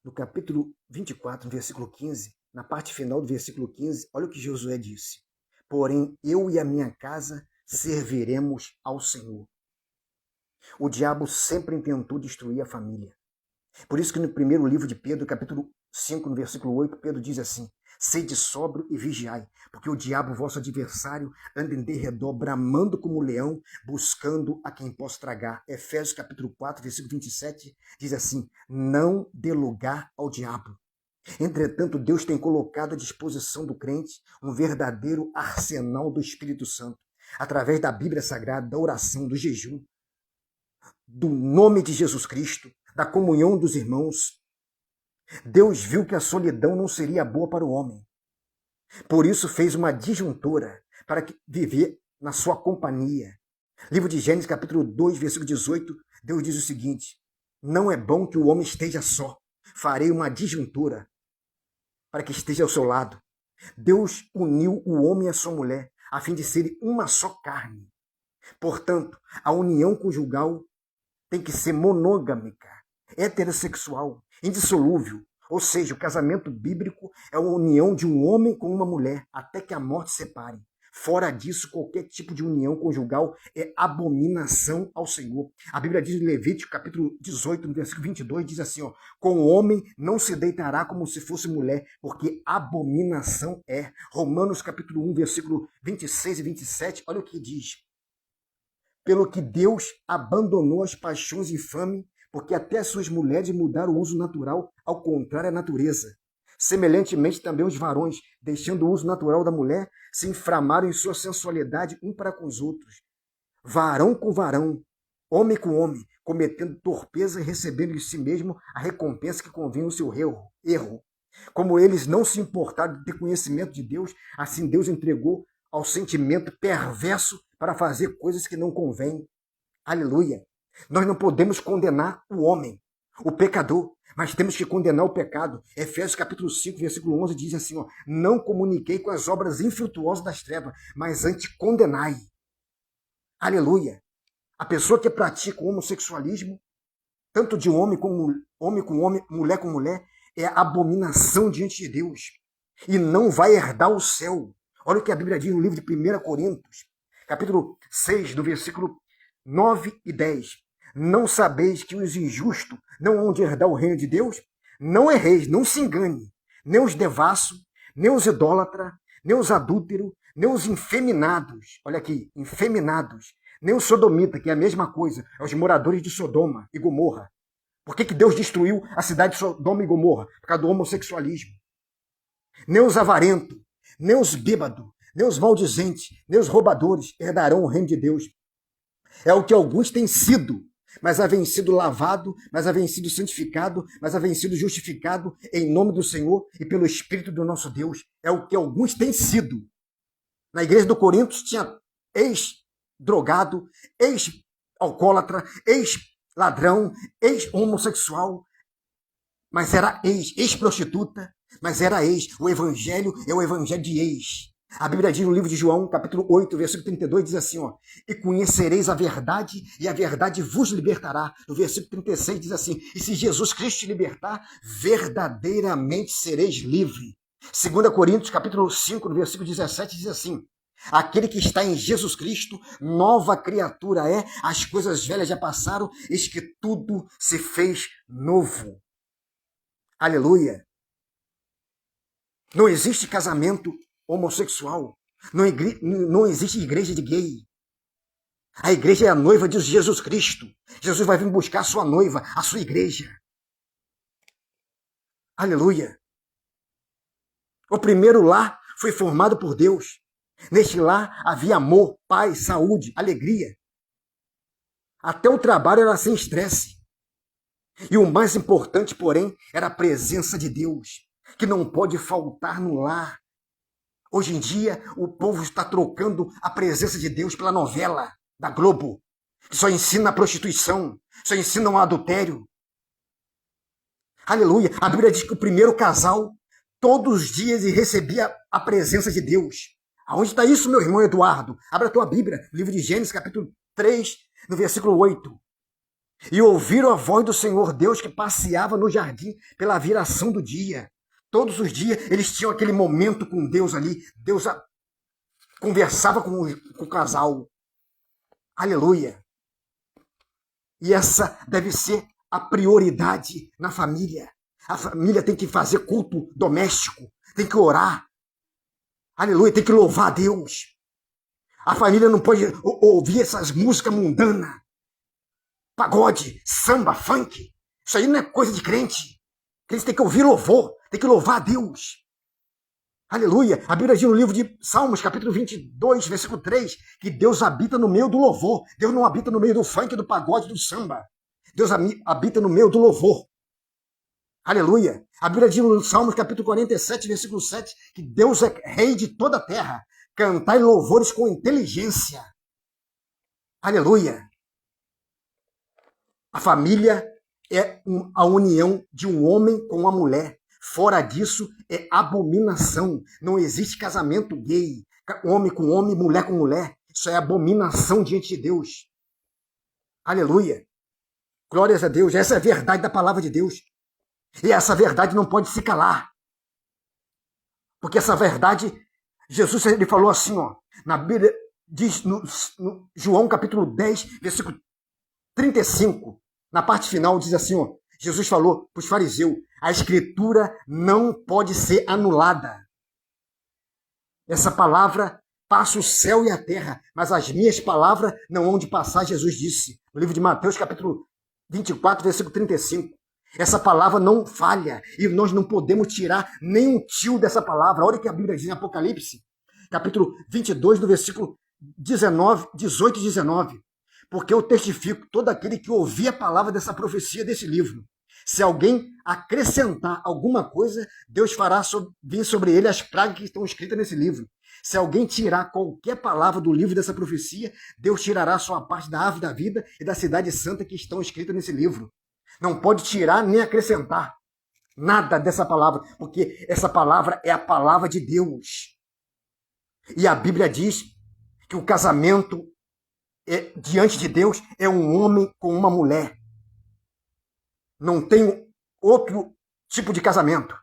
no capítulo 24, no versículo 15, na parte final do versículo 15, olha o que Josué disse. Porém, eu e a minha casa serviremos ao Senhor. O diabo sempre tentou destruir a família. Por isso que no primeiro livro de Pedro, capítulo 5, no versículo 8, Pedro diz assim: sede sóbrio e vigiai, porque o diabo, vosso adversário, anda em derredor, bramando como leão, buscando a quem possa tragar. Efésios capítulo 4, versículo 27, diz assim: não dê lugar ao diabo. Entretanto, Deus tem colocado à disposição do crente um verdadeiro arsenal do Espírito Santo, através da Bíblia Sagrada, da oração, do jejum, do nome de Jesus Cristo, da comunhão dos irmãos. Deus viu que a solidão não seria boa para o homem. Por isso fez uma disjuntura para viver na sua companhia. Livro de Gênesis, capítulo 2, versículo 18, Deus diz o seguinte: não é bom que o homem esteja só. Farei uma disjuntura para que esteja ao seu lado. Deus uniu o homem e a sua mulher, a fim de serem uma só carne. Portanto, a união conjugal tem que ser monogâmica, heterossexual, indissolúvel. Ou seja, o casamento bíblico é a união de um homem com uma mulher, até que a morte separe. Fora disso, qualquer tipo de união conjugal é abominação ao Senhor. A Bíblia diz em Levítico, capítulo 18, no versículo 22, diz assim, com o homem não se deitará como se fosse mulher, porque abominação é. Romanos, capítulo 1, versículo 26 e 27, olha o que diz. Pelo que Deus abandonou as paixões infames, porque até as suas mulheres mudaram o uso natural, ao contrário à natureza. Semelhantemente também os varões, deixando o uso natural da mulher, se inflamaram em sua sensualidade um para com os outros. Varão com varão, homem com homem, cometendo torpeza e recebendo de si mesmo a recompensa que convém ao seu erro. Como eles não se importaram de ter conhecimento de Deus, assim Deus entregou ao sentimento perverso para fazer coisas que não convêm. Aleluia! Nós não podemos condenar o homem, o pecador, mas temos que condenar o pecado. Efésios capítulo 5, versículo 11 diz assim, não comuniquei com as obras infrutuosas das trevas, mas antes condenai. Aleluia! A pessoa que pratica o homossexualismo, tanto de homem com homem, mulher com mulher, é abominação diante de Deus e não vai herdar o céu. Olha o que a Bíblia diz no livro de 1 Coríntios, capítulo 6, do versículo 9 e 10. Não sabeis que os injustos não hão de herdar o reino de Deus? Não erreis, não se engane, nem os devassos, nem os idólatras, nem os adúlteros, nem os infeminados, olha aqui, infeminados, nem os sodomitas, que é a mesma coisa, é os moradores de Sodoma e Gomorra. Por que Deus destruiu a cidade de Sodoma e Gomorra? Por causa do homossexualismo. Nem os avarentos, nem os bêbados, nem os maldizentes, nem os roubadores herdarão o reino de Deus. É o que alguns têm sido, mas havem sido lavado, mas havem sido santificado, mas havem sido justificado em nome do Senhor e pelo Espírito do nosso Deus. É o que alguns têm sido. Na igreja do Coríntios tinha ex-drogado, ex-alcoólatra, ex-ladrão, ex-homossexual, mas era ex-prostituta, mas era ex. O evangelho é o evangelho de ex. A Bíblia diz no livro de João, capítulo 8, versículo 32, diz assim, e conhecereis a verdade, e a verdade vos libertará. No versículo 36 diz assim, e se Jesus Cristo te libertar, verdadeiramente sereis livre. 2 Coríntios, capítulo 5, no versículo 17, diz assim, aquele que está em Jesus Cristo, nova criatura é, as coisas velhas já passaram, eis que tudo se fez novo. Aleluia! Não existe casamento homossexual. Não existe igreja de gay. A igreja é a noiva de Jesus Cristo. Jesus vai vir buscar a sua noiva, a sua igreja. Aleluia! O primeiro lar foi formado por Deus. Neste lar havia amor, paz, saúde, alegria. Até o trabalho era sem estresse. E o mais importante, porém, era a presença de Deus, que não pode faltar no lar. Hoje em dia, o povo está trocando a presença de Deus pela novela da Globo, que só ensina a prostituição, só ensina o adultério. Aleluia! A Bíblia diz que o primeiro casal, todos os dias, recebia a presença de Deus. Aonde está isso, meu irmão Eduardo? Abra a tua Bíblia, livro de Gênesis, capítulo 3, no versículo 8. E ouviram a voz do Senhor Deus que passeava no jardim pela viração do dia. Todos os dias eles tinham aquele momento com Deus ali. Deus conversava com o casal. Aleluia. E essa deve ser a prioridade na família. A família tem que fazer culto doméstico. Tem que orar. Aleluia. Tem que louvar a Deus. A família não pode ouvir essas músicas mundanas. Pagode, samba, funk. Isso aí não é coisa de crente. Crente tem que ouvir louvor. Tem que louvar a Deus. Aleluia. A Bíblia diz no livro de Salmos, capítulo 22, versículo 3, que Deus habita no meio do louvor. Deus não habita no meio do funk, do pagode, do samba. Deus habita no meio do louvor. Aleluia. A Bíblia diz no Salmos, capítulo 47, versículo 7, que Deus é rei de toda a terra. Cantai louvores com inteligência. Aleluia. A família é a união de um homem com uma mulher. Fora disso, é abominação. Não existe casamento gay. Homem com homem, mulher com mulher. Isso é abominação diante de Deus. Aleluia. Glórias a Deus. Essa é a verdade da palavra de Deus. E essa verdade não pode se calar. Porque essa verdade, Jesus ele falou assim, ó, na Bíblia, diz no João capítulo 10, versículo 35, na parte final diz assim, ó, Jesus falou para os fariseus, a escritura não pode ser anulada. Essa palavra passa o céu e a terra, mas as minhas palavras não hão de passar, Jesus disse, no livro de Mateus capítulo 24, versículo 35. Essa palavra não falha e nós não podemos tirar nem um tio dessa palavra. Olha o que a Bíblia diz em Apocalipse, capítulo 22, do versículo 18 e 19. Porque eu testifico todo aquele que ouvir a palavra dessa profecia desse livro. Se alguém acrescentar alguma coisa, Deus fará vir sobre ele as pragas que estão escritas nesse livro. Se alguém tirar qualquer palavra do livro dessa profecia, Deus tirará sua parte da árvore da vida e da cidade santa que estão escritas nesse livro. Não pode tirar nem acrescentar nada dessa palavra, porque essa palavra é a palavra de Deus. E a Bíblia diz que o casamento diante de Deus é um homem com uma mulher. Não tem outro tipo de casamento.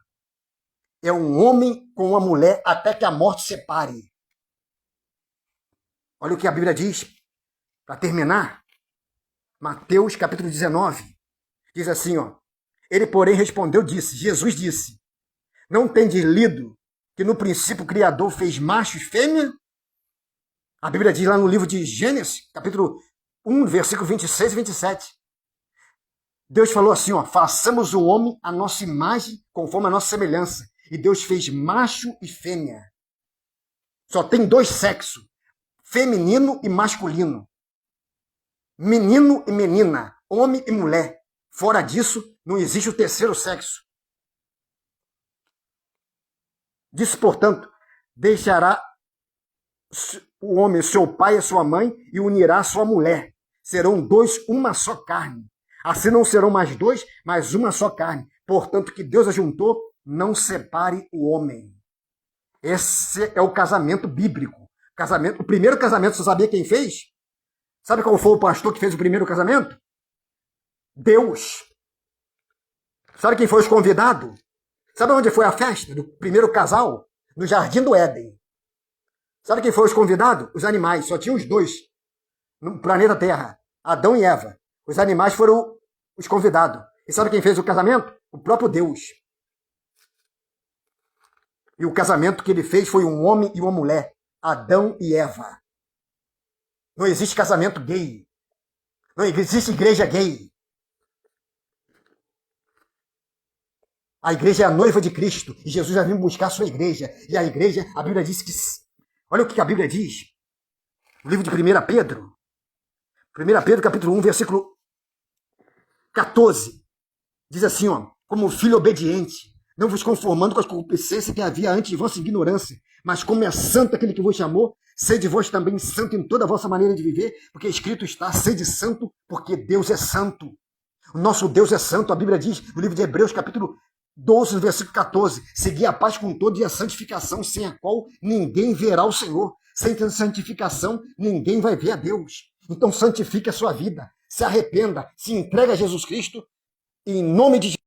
É um homem com uma mulher até que a morte separe. Olha o que a Bíblia diz, para terminar. Mateus capítulo 19. Diz assim, ó. Ele, porém, respondeu, Jesus disse, não tendes lido que no princípio o Criador fez macho e fêmea? A Bíblia diz lá no livro de Gênesis, capítulo 1, versículo 26 e 27. Deus falou assim, ó, façamos o homem à nossa imagem, conforme a nossa semelhança. E Deus fez macho e fêmea. Só tem dois sexos, feminino e masculino. Menino e menina, homem e mulher. Fora disso, não existe o terceiro sexo. Disse, portanto, deixará o homem seu pai e sua mãe e unirá a sua mulher. Serão dois, uma só carne. Assim não serão mais dois, mas uma só carne. Portanto, que Deus ajuntou, não separe o homem. Esse é o casamento bíblico. O primeiro casamento, você sabia quem fez? Sabe qual foi o pastor que fez o primeiro casamento? Deus. Sabe quem foi os convidados? Sabe onde foi a festa do primeiro casal? No Jardim do Éden. Sabe quem foi os convidados? Os animais. Só tinha os dois no planeta Terra. Adão e Eva. Os animais foram os convidados. E sabe quem fez o casamento? O próprio Deus. E o casamento que ele fez foi um homem e uma mulher. Adão e Eva. Não existe casamento gay. Não existe igreja gay. A igreja é a noiva de Cristo. E Jesus vai vir buscar a sua igreja. E a igreja, a Bíblia diz que... Olha o que a Bíblia diz. No livro de 1 Pedro. 1 Pedro, capítulo 1, versículo 14. Diz assim, ó. Como filho obediente, não vos conformando com a concupiscência que havia antes de vossa ignorância, mas como é santo aquele que vos chamou, sede vós também santo em toda a vossa maneira de viver, porque escrito está, sede santo, porque Deus é santo. O nosso Deus é santo. A Bíblia diz, no livro de Hebreus, capítulo 12, versículo 14, seguir a paz com todos e a santificação, sem a qual ninguém verá o Senhor. Sem santificação, ninguém vai ver a Deus. Então santifique a sua vida, se arrependa, se entregue a Jesus Cristo, e em nome de